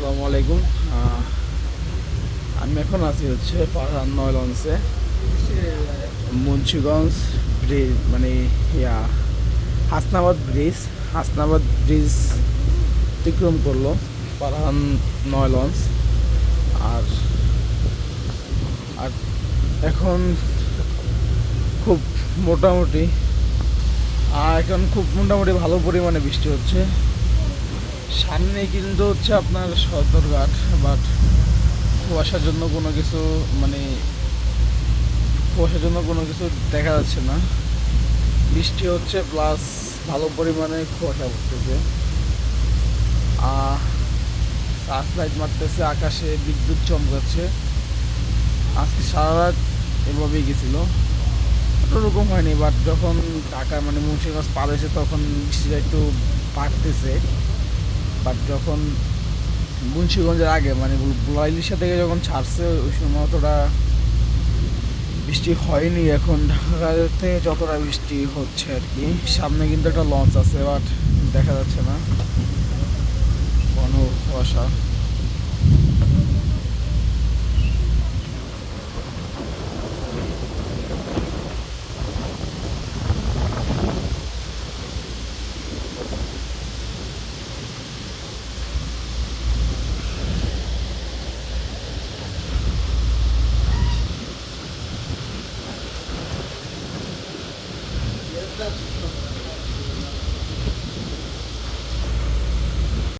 আসসালামু আলাইকুম। আমি এখন আছি হচ্ছে পাহাড় নয় লঞ্চে মুন্সিগঞ্জ ব্রিজ মানে ইয়া হাসনাবাদ ব্রিজ অতিক্রম করলো পারহান নয় লঞ্চ। আর আর এখন খুব মোটামুটি ভালো পরিমাণে বৃষ্টি হচ্ছে। সামনে কিন্তু হচ্ছে আপনার সদরঘাট, বাট কুয়াশার জন্য কোনো কিছু মানে কুয়াশার জন্য কোনো কিছু দেখা যাচ্ছে না। বৃষ্টি হচ্ছে প্লাস ভালো পরিমাণে কুয়াশা পড়তেছে। সার্চ লাইট মারতেছে, আকাশে বিদ্যুৎ চমকাচ্ছে। আজকে সারা রাত এভাবেই গেছিলো, ওরকম হয়নি। বাট যখন ঢাকা মানে মুন্সিগঞ্জ পার হয়েছে তখন বৃষ্টিটা একটু বাড়তেছে। বাট যখন মুন্সিগঞ্জের আগে মানে বুলাইলিশা থেকে যখন ছাড়ছে ওই সময় অতটা বৃষ্টি হয়নি। এখন ঢাকাতে যতটা বৃষ্টি হচ্ছে আর কি। সামনে কিন্তু একটা লঞ্চ আছে, বাট দেখা যাচ্ছে না, ঘন কুয়াশা।